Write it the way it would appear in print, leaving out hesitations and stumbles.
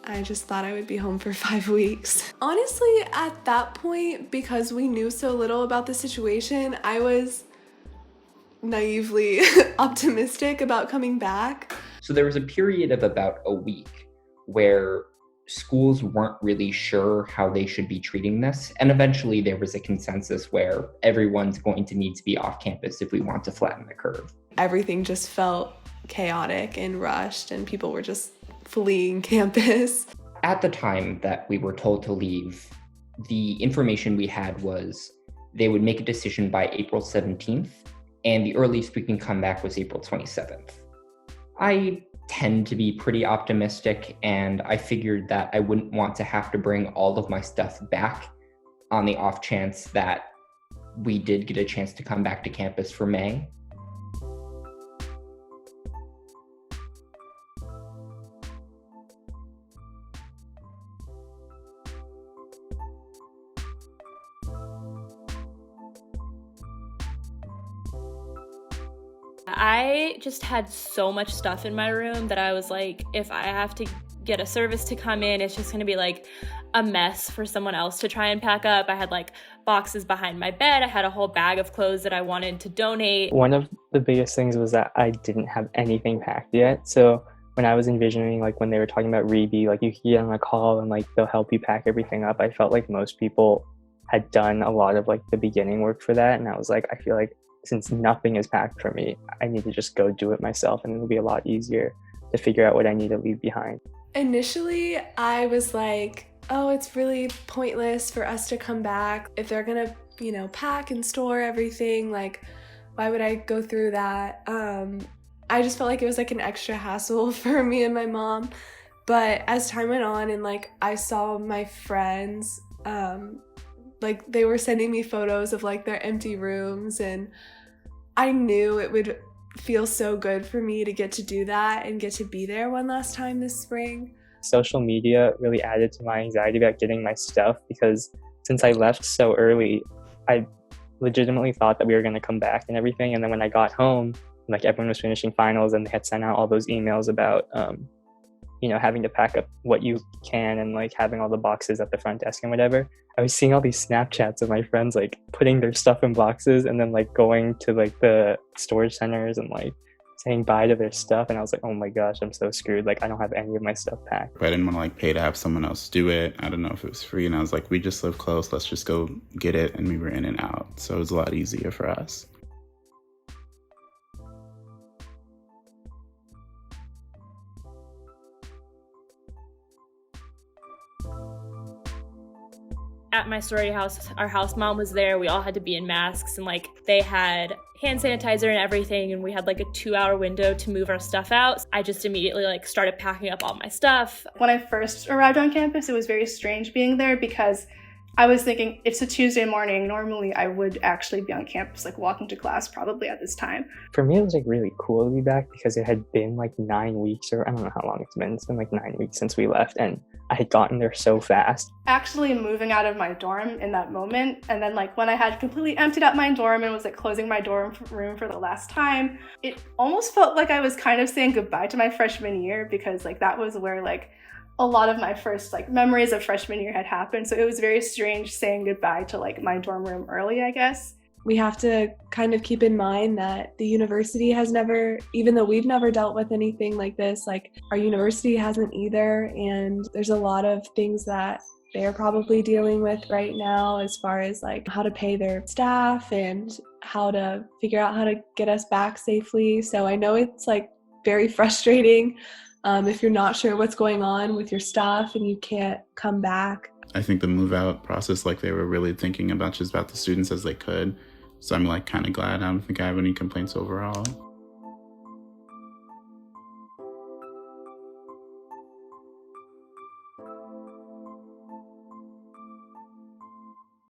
I just thought I would be home for 5 weeks. Honestly, at that point, because we knew so little about the situation, I was naively optimistic about coming back. So there was a period of about a week where schools weren't really sure how they should be treating this. And eventually there was a consensus where everyone's going to need to be off campus if we want to flatten the curve. Everything just felt chaotic and rushed, and people were just fleeing campus. At the time that we were told to leave, the information we had was they would make a decision by April 17th, and the earliest we can come back was April 27th. I tend to be pretty optimistic, and I figured that I wouldn't want to have to bring all of my stuff back on the off chance that we did get a chance to come back to campus for May. I just had so much stuff in my room that I was like, if I have to get a service to come in, it's just gonna be like a mess for someone else to try and pack up. I had like boxes behind my bed. I had a whole bag of clothes that I wanted to donate. One of the biggest things was that I didn't have anything packed yet. So when I was envisioning, like when they were talking about Reebee, like you can get on a call and like they'll help you pack everything up, I felt like most people had done a lot of like the beginning work for that. And I was like, I feel like since nothing is packed for me, I need to just go do it myself, and it'll be a lot easier to figure out what I need to leave behind. Initially, I was like, oh, it's really pointless for us to come back. If they're gonna, pack and store everything, like, why would I go through that? I just felt like it was like an extra hassle for me and my mom. But as time went on and like I saw my friends, like they were sending me photos of like their empty rooms, and I knew it would feel so good for me to get to do that and get to be there one last time this spring. Social media really added to my anxiety about getting my stuff, because since I left so early, I legitimately thought that we were going to come back and everything. And then when I got home, like everyone was finishing finals and they had sent out all those emails about having to pack up what you can and like having all the boxes at the front desk and whatever. I was seeing all these Snapchats of my friends like putting their stuff in boxes and then like going to like the storage centers and like saying bye to their stuff. And I was like, oh my gosh, I'm so screwed. Like I don't have any of my stuff packed. I didn't want to like pay to have someone else do it. I don't know if it was free. And I was like, we just live close. Let's just go get it. And we were in and out. So it was a lot easier for us. At my sorority house, our house mom was there. We all had to be in masks, and like they had hand sanitizer and everything, and we had like a 2-hour window to move our stuff out. I just immediately like started packing up all my stuff. When I first arrived on campus, it was very strange being there because I was thinking it's a Tuesday morning. Normally I would actually be on campus, like walking to class probably at this time. For me, it was like really cool to be back because it had been like 9 weeks, or I don't know how long it's been. It's been like 9 weeks since we left, and I had gotten there so fast. Actually moving out of my dorm in that moment, and then like when I had completely emptied out my dorm and was like closing my dorm room for the last time, it almost felt like I was kind of saying goodbye to my freshman year, because like that was where like a lot of my first like memories of freshman year had happened. So it was very strange saying goodbye to like my dorm room early, I guess. We have to kind of keep in mind that the university has never, even though we've never dealt with anything like this, like our university hasn't either. And there's a lot of things that they're probably dealing with right now as far as like how to pay their staff and how to figure out how to get us back safely. So I know it's like very frustrating if you're not sure what's going on with your stuff and you can't come back. I think the move out process, like they were really thinking about just about the students as they could. So I'm like kind of glad. I don't think I have any complaints overall.